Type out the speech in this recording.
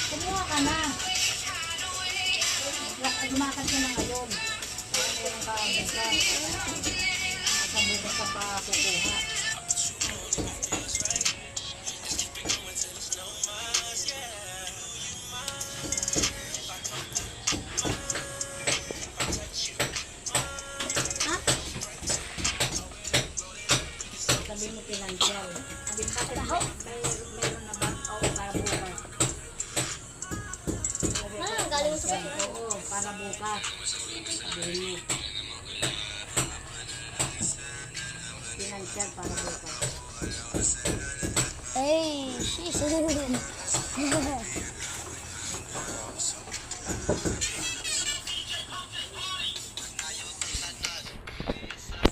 Kumuha ka na. Lumakad ka na ngayon. Meron ka bukas ka pa kukuha. Sabi mo pinansyal. Sabi mo bakit mayroon na ba? Oo, para bukas. Galing sa Oo, para bukas. Sabi mo. Pinansyal para bukas. Ay, sheesh.